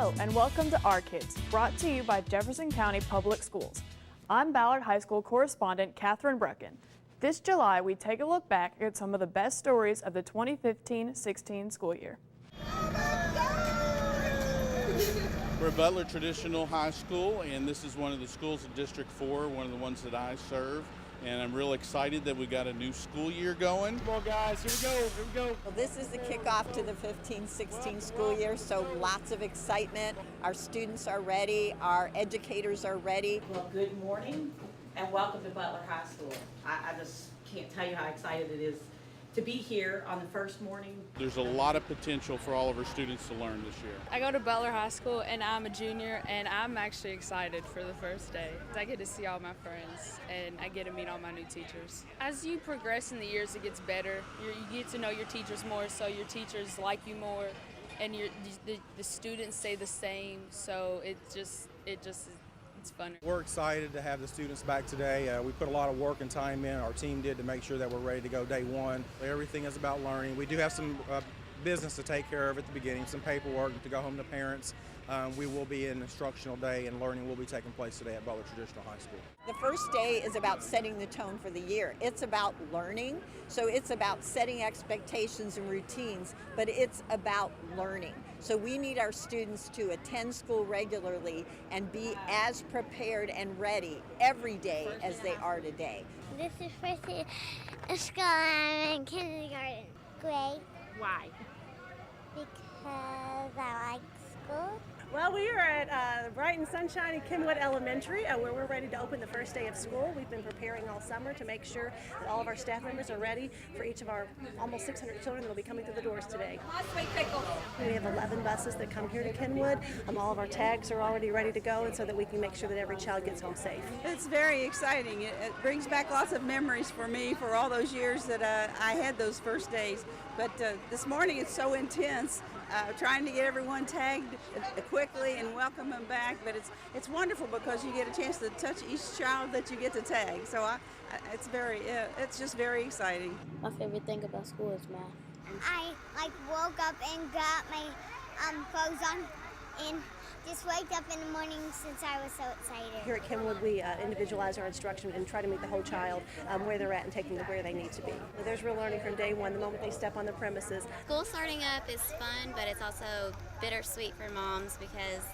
Hello and welcome to Our Kids, brought to you by Jefferson County Public Schools. I'm Ballard High School correspondent Katherine Brucken. This July, we take a look back at some of the best stories of the 2015-16 school year. We're at Butler Traditional High School, and this is one of the schools in District 4, one of the ones that I serve. And I'm real excited that we got a new school year going. Come on, guys, here we go. Well, this is the kickoff to the 15-16 school year, so lots of excitement. Our students are ready, our educators are ready. Well, good morning and welcome to Butler High School. I just can't tell you how excited it is to be here on the first morning. There's a lot of potential for all of our students to learn this year. I go to Ballard High School and I'm a junior, and I'm actually excited for the first day. I get to see all my friends and I get to meet all my new teachers. As you progress in the years, it gets better. You get to know your teachers more, so your teachers like you more, and the students stay the same, so it's fun. We're excited to have the students back today. We put a lot of work and time in, our team did, to make sure that we're ready to go day one. Everything is about learning. We do have some business to take care of at the beginning, some paperwork to go home to parents. We will be in instructional day, and learning will be taking place today at Butler Traditional High School. The first day is about setting the tone for the year. It's about learning, so it's about setting expectations and routines, but it's about learning. So we need our students to attend school regularly and be as prepared and ready every day as they are today. This is first day of school. I'm in kindergarten. Grade. Why? Because I like school. Well, we are at bright and sunshiny Kenwood Elementary, where we're ready to open the first day of school. We've been preparing all summer to make sure that all of our staff members are ready for each of our almost 600 children that will be coming through the doors today. We have 11 buses that come here to Kenwood. All of our tags are already ready to go, and so that we can make sure that every child gets home safe. It's very exciting. It brings back lots of memories for me for all those years that I had those first days. But this morning it's so intense, trying to get everyone tagged quickly and welcome them back. But it's wonderful because you get a chance to touch each child that you get to tag. So it's just very exciting. My favorite thing about school is math. I woke up and got my clothes on and just waked up in the morning since I was so excited. Here at Kenwood, we individualize our instruction and try to meet the whole child where they're at and take them to where they need to be. There's real learning from day one, the moment they step on the premises. School starting up is fun, but it's also bittersweet for moms because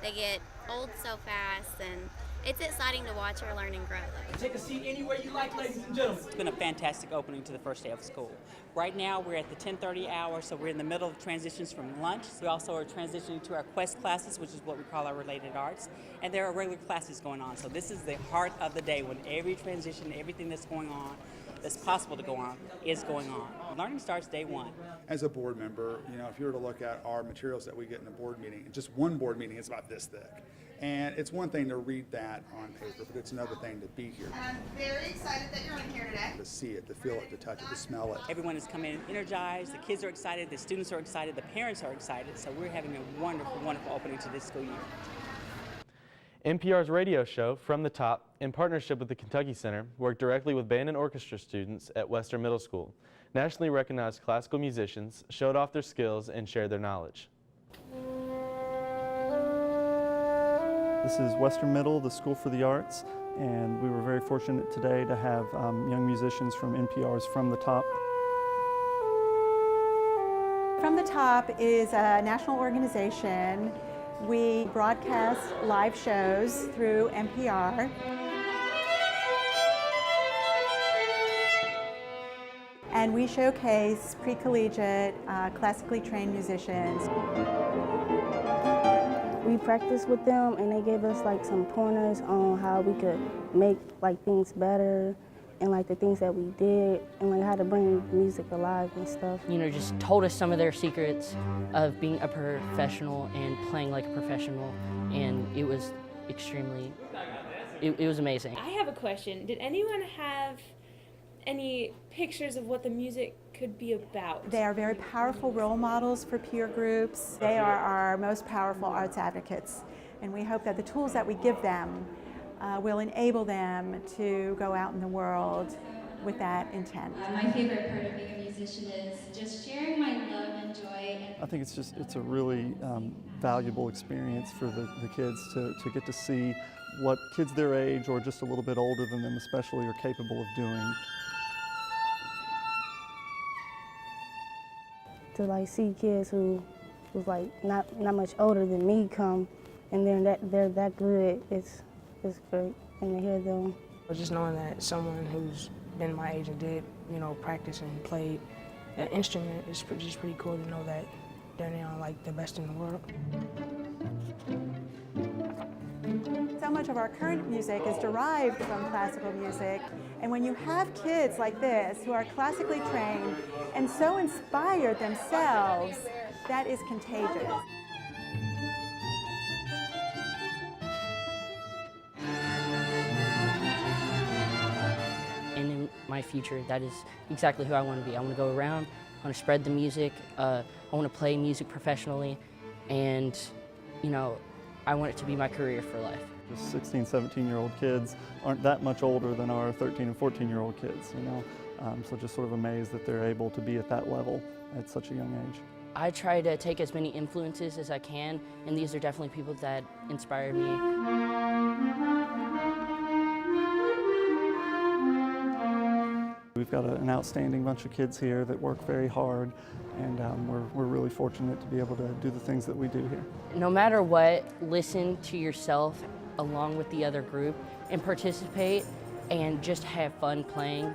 they get old so fast, and it's exciting to watch her learn and grow. Take a seat anywhere you like, ladies and gentlemen. It's been a fantastic opening to the first day of school. Right now, we're at the 10:30 hour, so we're in the middle of transitions from lunch. We also are transitioning to our Quest classes, which is what we call our related arts, and there are regular classes going on. So this is the heart of the day, when every transition, everything that's going on, that's possible to go on, is going on. Learning starts day one. As a board member, if you were to look at our materials that we get in a board meeting, just one board meeting is about this thick. And it's one thing to read that on paper, but it's another thing to be here. I'm very excited that you're in here today. To see it, to feel it, to touch it, to smell it. Everyone is coming in energized, the kids are excited, the students are excited, the parents are excited, so we're having a wonderful, wonderful opening to this school year. NPR's radio show, From the Top, in partnership with the Kentucky Center, worked directly with band and orchestra students at Western Middle School. Nationally recognized classical musicians showed off their skills and shared their knowledge. This is Western Middle, the School for the Arts, and we were very fortunate today to have young musicians from NPR's From the Top. From the Top is a national organization. We broadcast live shows through NPR. And we showcase pre-collegiate, classically trained musicians. We practiced with them, and they gave us some pointers on how we could make things better, and the things that we did, and how to bring music alive and stuff. Just told us some of their secrets of being a professional and playing like a professional, and it was extremely, it was amazing. I have a question. Did anyone have any pictures of what the music could be about? They are very powerful role models for peer groups. They are our most powerful arts advocates, and we hope that the tools that we give them will enable them to go out in the world with that intent. My favorite part of being a musician is just sharing my love and joy. I think it's a really valuable experience for the kids to get to see what kids their age or just a little bit older than them especially are capable of doing. To like see kids who was like not much older than me come and they're that good, it's great. And to hear them. Just knowing that someone who's been my age and did, practice and played an instrument is just pretty cool to know that they're now like the best in the world. So much of our current music is derived from classical music, and when you have kids like this who are classically trained and so inspired themselves, that is contagious. And in my future, that is exactly who I want to be. I want to go around, I want to spread the music, I want to play music professionally, and I want it to be my career for life. The 16, 17-year-old kids aren't that much older than our 13 and 14-year-old kids, so just sort of amazed that they're able to be at that level at such a young age. I try to take as many influences as I can, and these are definitely people that inspire me. We've got an outstanding bunch of kids here that work very hard, and we're really fortunate to be able to do the things that we do here. No matter what, listen to yourself along with the other group and participate and just have fun playing.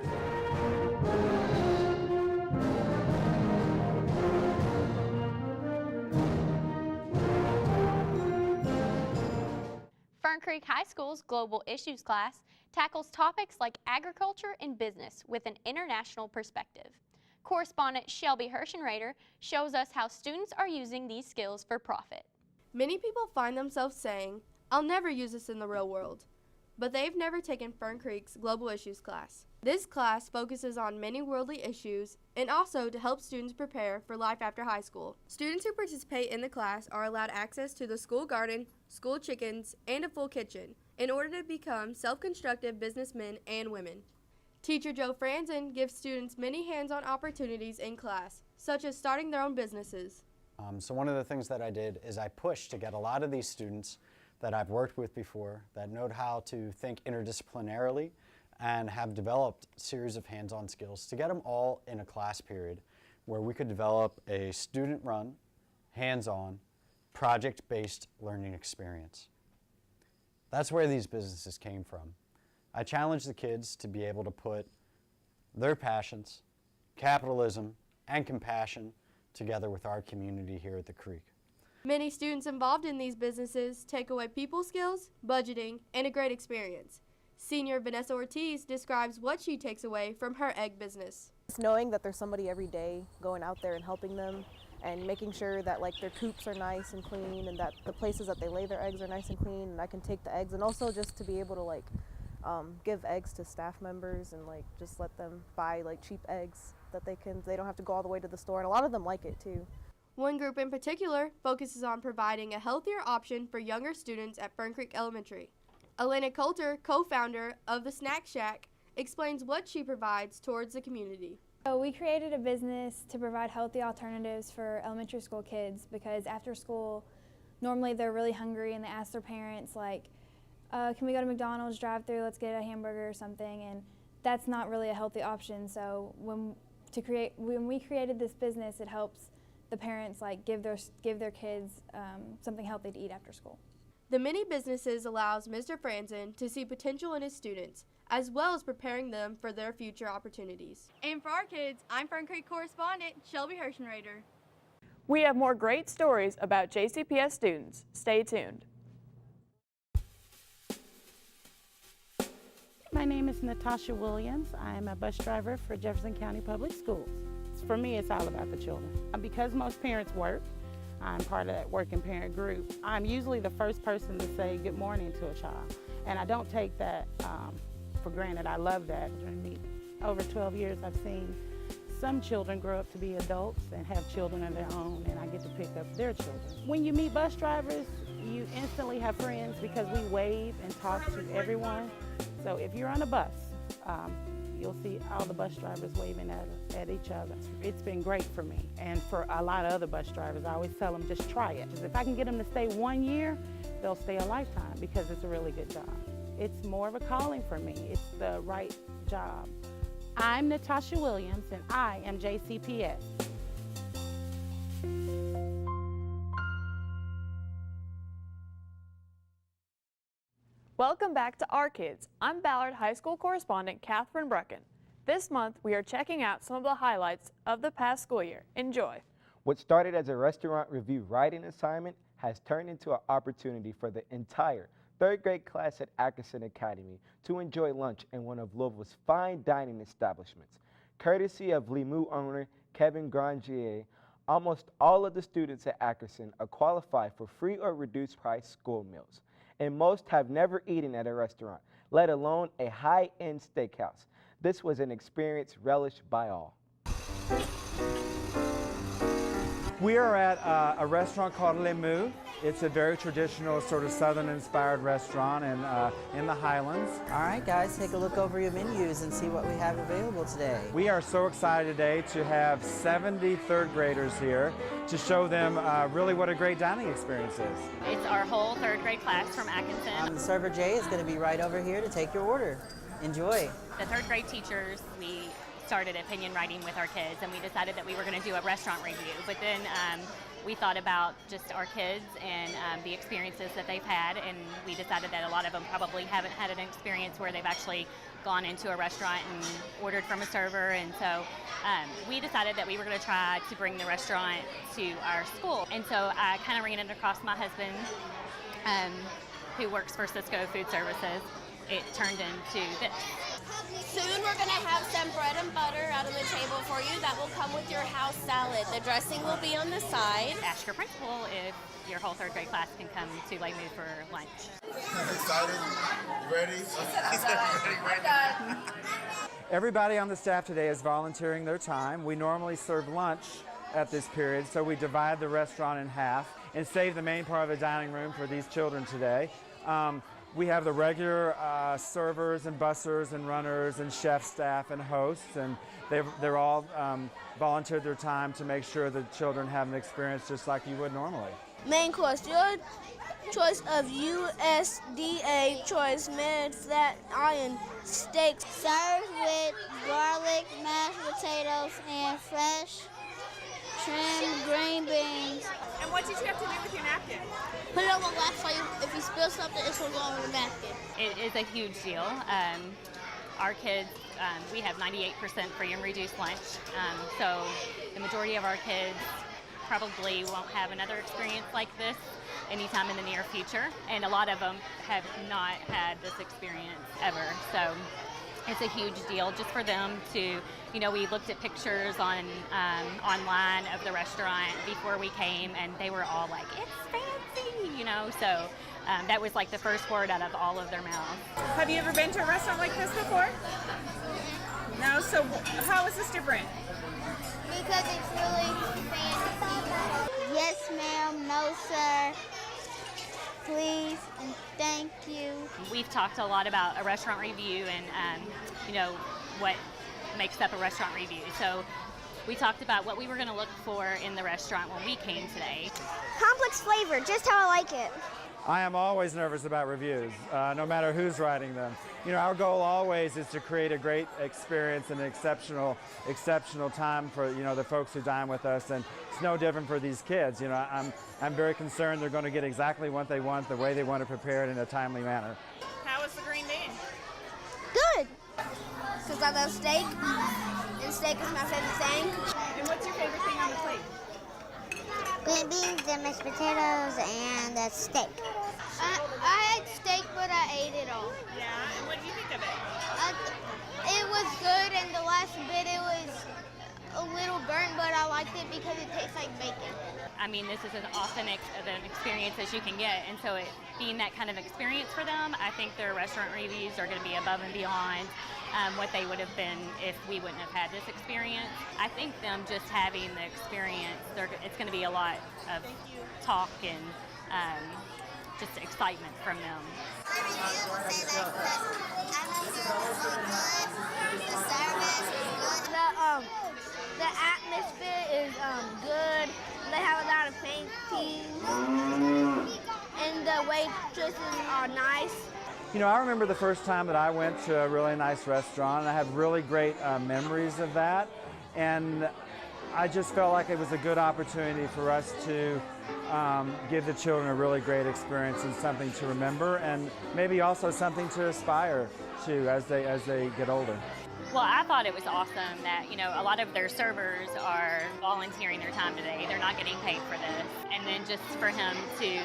Fern Creek High School's Global Issues class tackles topics like agriculture and business with an international perspective. Correspondent Shelby Hershenrader shows us how students are using these skills for profit. Many people find themselves saying, "I'll never use this in the real world," but they've never taken Fern Creek's Global Issues class. This class focuses on many worldly issues and also to help students prepare for life after high school. Students who participate in the class are allowed access to the school garden, school chickens, and a full kitchen in order to become self-constructive businessmen and women. Teacher Joe Franzen gives students many hands-on opportunities in class, such as starting their own businesses. So one of the things that I did is I pushed to get a lot of these students that I've worked with before that know how to think interdisciplinarily and have developed a series of hands-on skills to get them all in a class period where we could develop a student-run, hands-on, project-based learning experience. That's where these businesses came from. I challenged the kids to be able to put their passions, capitalism, and compassion together with our community here at the Creek. Many students involved in these businesses take away people skills, budgeting, and a great experience. Senior Vanessa Ortiz describes what she takes away from her egg business. Just knowing that there's somebody every day going out there and helping them and making sure that their coops are nice and clean and that the places that they lay their eggs are nice and clean, and I can take the eggs, and also just to be able to give eggs to staff members and just let them buy cheap eggs that they don't have to go all the way to the store, and a lot of them like it too. One group in particular focuses on providing a healthier option for younger students at Fern Creek Elementary. Elena Coulter, co-founder of the Snack Shack, explains what she provides towards the community. So we created a business to provide healthy alternatives for elementary school kids because after school, normally they're really hungry and they ask their parents can we go to McDonald's drive-through, let's get a hamburger or something, and that's not really a healthy option. So when we created this business, it helps the parents give their kids something healthy to eat after school. The many businesses allows Mr. Franzen to see potential in his students, as well as preparing them for their future opportunities. And for our kids, I'm Fern Creek correspondent Shelby Hershenrader. We have more great stories about JCPS students. Stay tuned. My name is Natasha Williams. I'm a bus driver for Jefferson County Public Schools. For me, it's all about the children. Because most parents work, I'm part of that working parent group. I'm usually the first person to say good morning to a child, and I don't take that for granted. I love that. During over 12 years, I've seen some children grow up to be adults and have children of their own, and I get to pick up their children. When you meet bus drivers, you instantly have friends because we wave and talk to everyone. So if you're on a bus You'll see all the bus drivers waving at each other. It's been great for me and for a lot of other bus drivers. I always tell them, just try it. If I can get them to stay 1 year, they'll stay a lifetime because it's a really good job. It's more of a calling for me. It's the right job. I'm Natasha Williams and I am JCPS. Welcome back to Our Kids. I'm Ballard High School correspondent Katherine Brucken. This month, we are checking out some of the highlights of the past school year. Enjoy. What started as a restaurant review writing assignment has turned into an opportunity for the entire third grade class at Jefferson Academy to enjoy lunch in one of Louisville's fine dining establishments. Courtesy of Limoux owner Kevin Grandier, almost all of the students at Jefferson are qualified for free or reduced price school meals, and most have never eaten at a restaurant, let alone a high-end steakhouse. This was an experience relished by all. We are at a restaurant called Limoux. It's a very traditional, sort of Southern-inspired restaurant in the Highlands. All right, guys, take a look over your menus and see what we have available today. We are so excited today to have 70 third graders here to show them really what a great dining experience is. It's our whole third grade class from Atkinson. The server Jay is going to be right over here to take your order. Enjoy. The third grade teachers, we started opinion writing with our kids, and we decided that we were going to do a restaurant review. But then we thought about just our kids and the experiences that they've had, and we decided that a lot of them probably haven't had an experience where they've actually gone into a restaurant and ordered from a server. And so we decided that we were going to try to bring the restaurant to our school. And so I kind of ran it across my husband, who works for Cisco Food Services. It turned into this. Soon we're going to have some bread and butter out on the table for you that will come with your house salad. The dressing will be on the side. Ask your principal if your whole third grade class can come to Limoux for lunch. Excited? You ready? He said ready. Everybody on the staff today is volunteering their time. We normally serve lunch at this period, so we divide the restaurant in half and save the main part of the dining room for these children today. We have the regular servers and bussers and runners and chef staff and hosts, and they're all volunteered their time to make sure the children have an experience just like you would normally. Main course, your choice of USDA choice mid-fat iron steak. Served with garlic, mashed potatoes, and fresh trimmed green beans. And what did you have to do with your napkin? Put it on the lap so if you spill something, it's going to go on the napkin. It is a huge deal. Our kids, we have 98% free and reduced lunch, so the majority of our kids probably won't have another experience like this anytime in the near future, and a lot of them have not had this experience ever. So it's a huge deal just for them to, we looked at pictures online of the restaurant before we came, and they were all like, it's fancy, so that was like the first word out of all of their mouths. Have you ever been to a restaurant like this before? No? So how is this different? Because it's really fancy. Yes, ma'am. No, sir. Please and thank you. We've talked a lot about a restaurant review and, what makes up a restaurant review. So we talked about what we were going to look for in the restaurant when we came today. Complex flavor, just how I like it. I am always nervous about reviews, no matter who's writing them. Our goal always is to create a great experience and an exceptional time for the folks who dine with us, and it's no different for these kids. I'm very concerned they're going to get exactly what they want, the way they want to prepare it in a timely manner. How was the green bean? Good. Because I love steak, and steak is my favorite thing. And what's your favorite thing on the plate? Green beans and mashed potatoes and a steak. I had steak, but I ate it all. Yeah, and what did you think of it? It was good, and the last bit it was a little burnt, but I liked it because it tastes like bacon. I mean, this is as authentic of an experience as you can get, and so it being that kind of experience for them, I think their restaurant reviews are going to be above and beyond what they would have been if we wouldn't have had this experience. I think them just having the experience, it's going to be a lot of talk and just excitement from them. You know, I remember the first time that I went to a really nice restaurant, and I have really great memories of that. And I just felt like it was a good opportunity for us to give the children a really great experience and something to remember, and maybe also something to aspire to as they get older. Well, I thought it was awesome that, you know, a lot of their servers are volunteering their time today. They're not getting paid for this. And then just for him to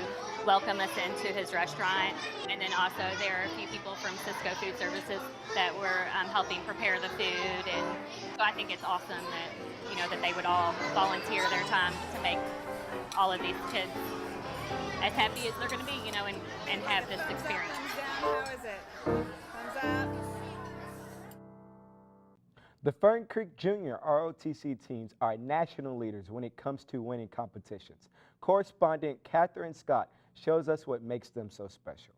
welcome us into his restaurant. And then also there are a few people from Cisco Food Services that were helping prepare the food. And so I think it's awesome that, you know, that they would all volunteer their time to make all of these kids as happy as they're going to be, you know, and have this experience. How is it? Thumbs up. The Fern Creek Junior ROTC teams are national leaders when it comes to winning competitions. Correspondent Katherine Scott shows us what makes them so special.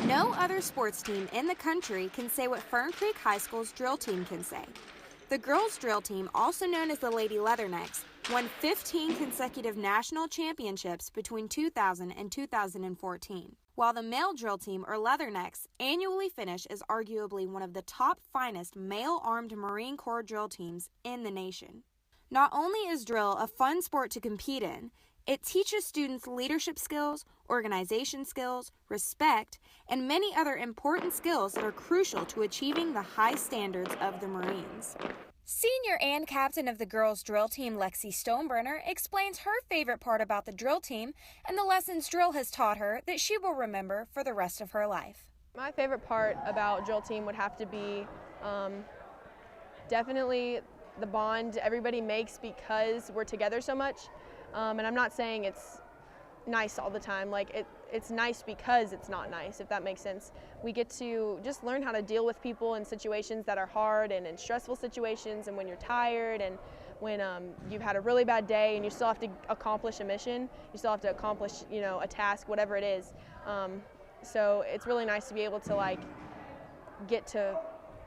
No other sports team in the country can say what Fern Creek High School's drill team can say. The girls' drill team, also known as the Lady Leathernecks, won 15 consecutive national championships between 2000 and 2014, while the male drill team, or Leathernecks, annually finish as arguably one of the top finest male-armed Marine Corps drill teams in the nation. Not only is drill a fun sport to compete in, it teaches students leadership skills, organization skills, respect, and many other important skills that are crucial to achieving the high standards of the Marines. Senior and captain of the girls' drill team, Lexi Stonebrenner, explains her favorite part about the drill team and the lessons drill has taught her that she will remember for the rest of her life. My favorite part about drill team would have to be definitely the bond everybody makes because we're together so much. And I'm not saying it's nice all the time. Like it's nice because it's not nice, if that makes sense. We get to just learn how to deal with people in situations that are hard and in stressful situations, and when you're tired and when you've had a really bad day and you still have to accomplish a mission, you still have to accomplish, you know, a task, whatever it is. So it's really nice to be able to like get to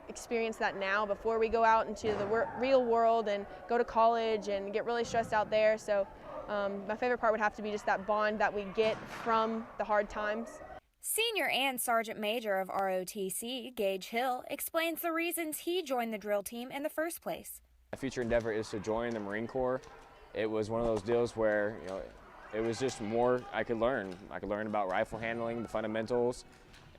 experience that now before we go out into the real world and go to college and get really stressed out there. So my favorite part would have to be just that bond that we get from the hard times. Senior and Sergeant Major of ROTC, Gage Hill, explains the reasons he joined the drill team in the first place. My future endeavor is to join the Marine Corps. It was one of those deals where, you know, it was just more I could learn. I could learn about rifle handling, the fundamentals,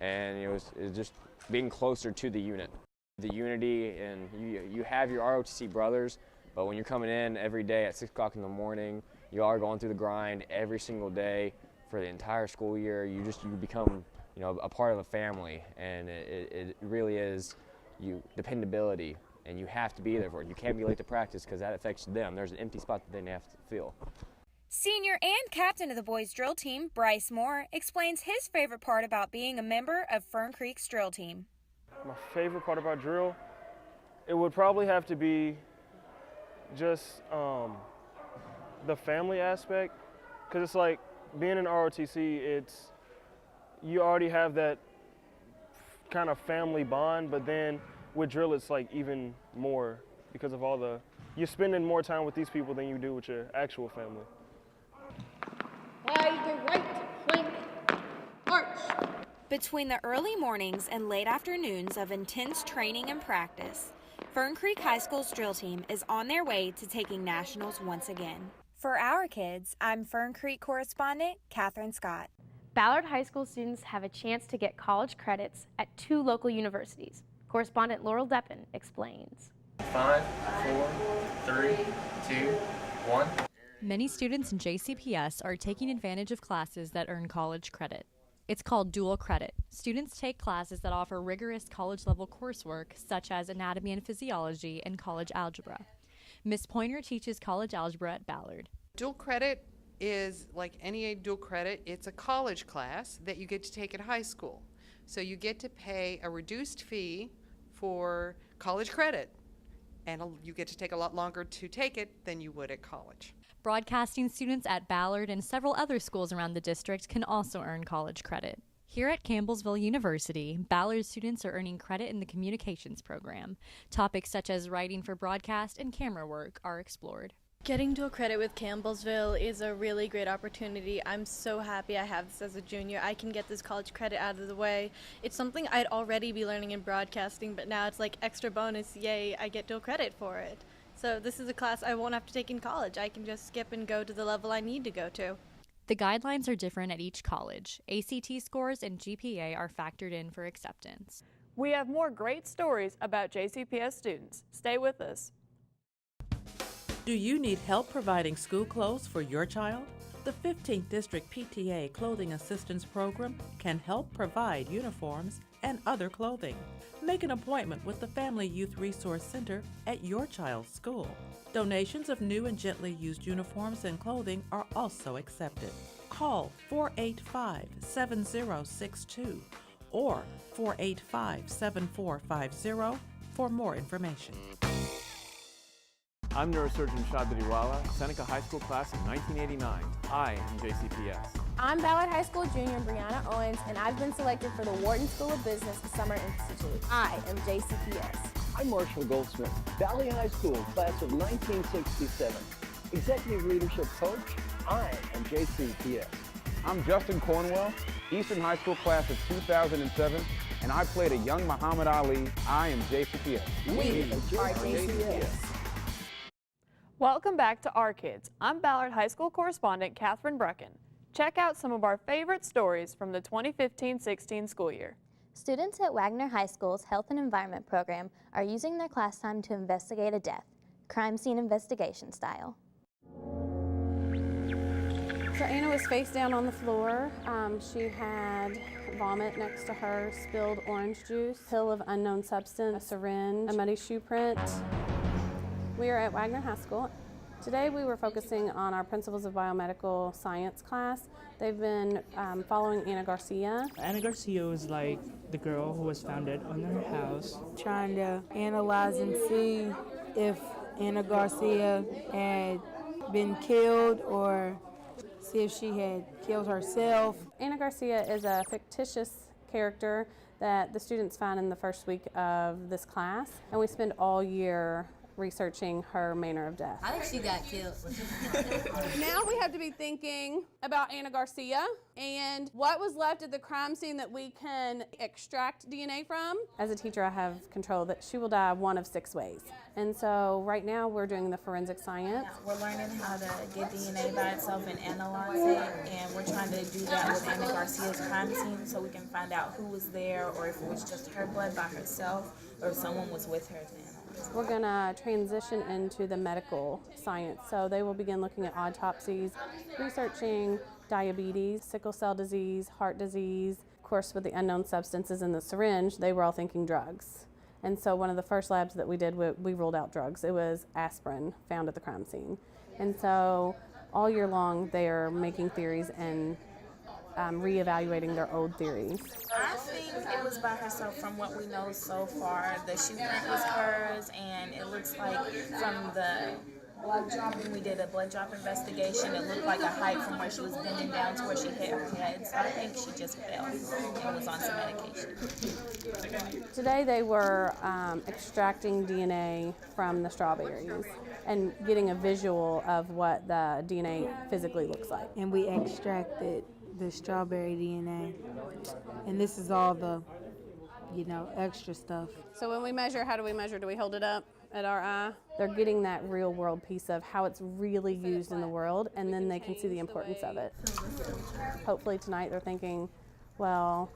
and it was just being closer to the unit. The unity, and you have your ROTC brothers, but when you're coming in every day at 6 o'clock in the morning, you are going through the grind every single day for the entire school year. You become, you know, a part of the family, and it really is dependability, and you have to be there for it. You can't be late to practice because that affects them. There's an empty spot that they have to fill. Senior and captain of the boys' drill team, Bryce Moore, explains his favorite part about being a member of Fern Creek's drill team. My favorite part about drill, it would probably have to be just the family aspect, because it's like being in ROTC, you already have that kind of family bond, but then with drill it's like even more because of you're spending more time with these people than you do with your actual family. By the right flank, march! Between the early mornings and late afternoons of intense training and practice, Fern Creek High School's drill team is on their way to taking nationals once again. For Our Kids, I'm Fern Creek correspondent Katherine Scott. Ballard High School students have a chance to get college credits at 2 local universities. Correspondent Laurel Deppen explains. 5, 4, 3, 2, 1. Many students in JCPS are taking advantage of classes that earn college credit. It's called dual credit. Students take classes that offer rigorous college-level coursework, such as anatomy and physiology and college algebra. Ms. Pointer teaches college algebra at Ballard. Dual credit is like any dual credit. It's a college class that you get to take at high school. So you get to pay a reduced fee for college credit, and you get to take a lot longer to take it than you would at college. Broadcasting students at Ballard and several other schools around the district can also earn college credit. Here at Campbellsville University, Ballard students are earning credit in the communications program. Topics such as writing for broadcast and camera work are explored. Getting dual credit with Campbellsville is a really great opportunity. I'm so happy I have this as a junior. I can get this college credit out of the way. It's something I'd already be learning in broadcasting, but now it's like extra bonus. Yay, I get dual credit for it. So this is a class I won't have to take in college. I can just skip and go to the level I need to go to. The guidelines are different at each college. ACT scores and GPA are factored in for acceptance. We have more great stories about JCPS students. Stay with us. Do you need help providing school clothes for your child? The 15th District PTA Clothing Assistance Program can help provide uniforms and other clothing. Make an appointment with the Family Youth Resource Center at your child's school. Donations of new and gently used uniforms and clothing are also accepted. Call 485-7062 or 485-7450 for more information. I'm neurosurgeon Shadriwala, Seneca High School class of 1989. I am JCPS. I'm Ballard High School junior Brianna Owens, and I've been selected for the Wharton School of Business Summer Institute. I am JCPS. I'm Marshall Goldsmith, Valley High School class of 1967. Executive Leadership Coach, I am JCPS. I'm Justin Cornwell, Eastern High School class of 2007, and I played a young Muhammad Ali. I am JCPS. We are JCPS. Welcome back to Our Kids. I'm Ballard High School correspondent Katherine Brucken. Check out some of our favorite stories from the 2015-16 school year. Students at Wagner High School's Health and Environment program are using their class time to investigate a death, crime scene investigation style. So Anna was face down on the floor. She had vomit next to her, spilled orange juice, pill of unknown substance, a syringe, a muddy shoe print. We are at Wagner High School. Today we were focusing on our Principles of Biomedical Science class. They've been following Anna Garcia. Anna Garcia was like the girl who was found dead on her house. Trying to analyze and see if Anna Garcia had been killed or see if she had killed herself. Anna Garcia is a fictitious character that the students found in the first week of this class, and we spend all year researching her manner of death. I think she got killed. Now we have to be thinking about Anna Garcia and what was left at the crime scene that we can extract DNA from. As a teacher, I have control that she will die one of 6 ways. And so right now we're doing the forensic science. We're learning how to get DNA by itself and analyze it, and we're trying to do that with Anna Garcia's crime scene so we can find out who was there, or if it was just her blood by herself, or if someone was with her then. We're going to transition into the medical science. So they will begin looking at autopsies, researching diabetes, sickle cell disease, heart disease. Of course, with the unknown substances in the syringe, they were all thinking drugs. And so one of the first labs that we did, we ruled out drugs. It was aspirin found at the crime scene. And so all year long, they are making theories and reevaluating their old theories. I think it was by herself from what we know so far. The shoe print was hers, and it looks like from the blood drop, when we did a blood drop investigation, it looked like a height from where she was bending down to where she hit her head. So I think she just fell and was on some medication. Today they were extracting DNA from the strawberries and getting a visual of what the DNA physically looks like. And we extracted the strawberry DNA, and this is all the, extra stuff. So when we measure, how do we measure? Do we hold it up at our eye? They're getting that real world piece of how it's really used in the world, and then they can see the importance of it. Hopefully tonight they're thinking, well,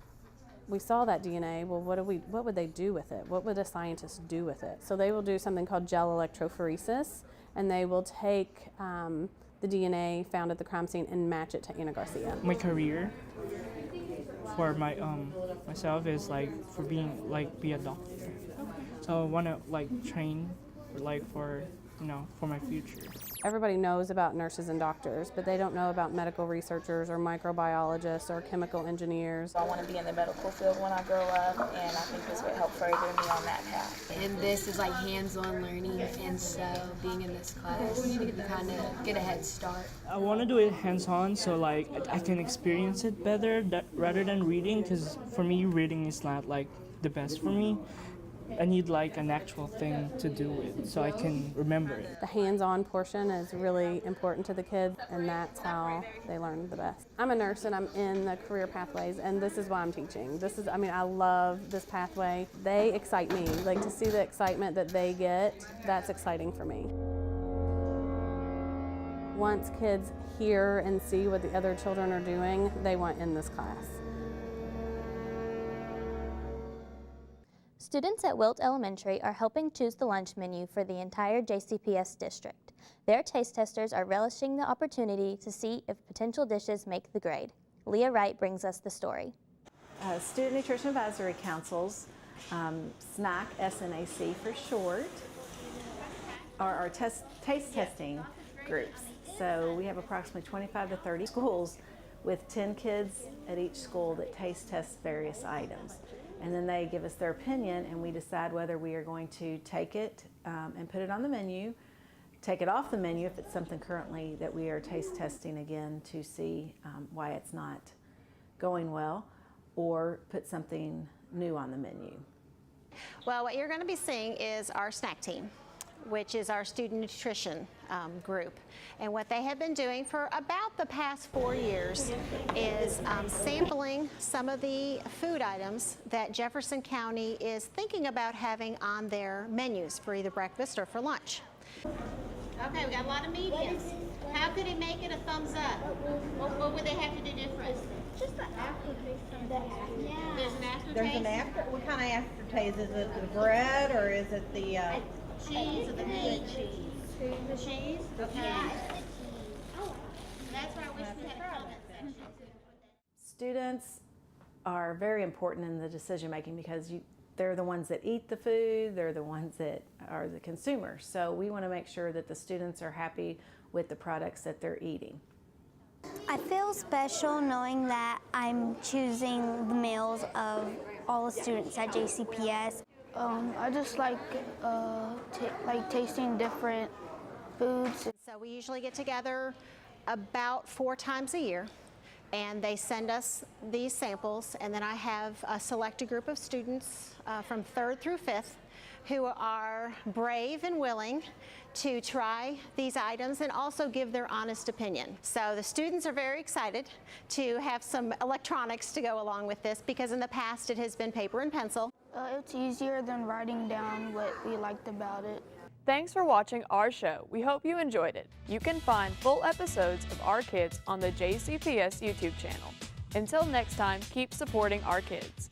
we saw that DNA, well, what would they do with it? What would a scientist do with it? So they will do something called gel electrophoresis, and they will take the DNA found at the crime scene and match it to Anna Garcia. My career for myself is for being be a doctor. So I want to train for my future. Everybody knows about nurses and doctors, but they don't know about medical researchers or microbiologists or chemical engineers. I want to be in the medical field when I grow up, and I think this would help further me on that path. And this is hands-on learning, and so being in this class, you can kind of get a head start. I want to do it hands-on so I can experience it better rather than reading, because for me reading is not the best for me. I need like an actual thing to do with so I can remember it. The hands-on portion is really important to the kids, and that's how they learn the best. I'm a nurse and I'm in the career pathways, and this is why I'm teaching. I love this pathway. They excite me. Like, to see the excitement that they get, that's exciting for me. Once kids hear and see what the other children are doing, they want in this class. Students at Wilt Elementary are helping choose the lunch menu for the entire JCPS district. Their taste testers are relishing the opportunity to see if potential dishes make the grade. Leah Wright brings us the story. Student Nutrition Advisory Councils, SNAC, S-N-A-C for short, are our taste testing groups. So we have approximately 25 to 30 schools with 10 kids at each school that taste test various items. And then they give us their opinion, and we decide whether we are going to take it and put it on the menu, take it off the menu if it's something currently that we are taste testing again to see why it's not going well, or put something new on the menu. Well, what you're going to be seeing is our snack team, which is our student nutrition group. And what they have been doing for about the past 4 years is sampling some of the food items that Jefferson County is thinking about having on their menus for either breakfast or for lunch. Okay, we got a lot of mediums. How could it make it a thumbs up? What would they have to do different? Just the aftertaste. Yeah. There's an aftertaste? There's an after. What kind of aftertaste? Is it the bread or is it the cheese or the meat? The cheese? Okay. That's why I wish we had a comment section. Students are very important in the decision making because they're the ones that eat the food, they're the ones that are the consumers. So we want to make sure that the students are happy with the products that they're eating. I feel special knowing that I'm choosing the meals of all the students at JCPS. I just like tasting different foods. So we usually get together about 4 times a year, and they send us these samples, and then I have a selected group of students from 3rd through 5th who are brave and willing to try these items and also give their honest opinion. So the students are very excited to have some electronics to go along with this, because in the past it has been paper and pencil. It's easier than writing down what we liked about it. Thanks for watching our show. We hope you enjoyed it. You can find full episodes of Our Kids on the JCPS YouTube channel. Until next time, keep supporting our kids.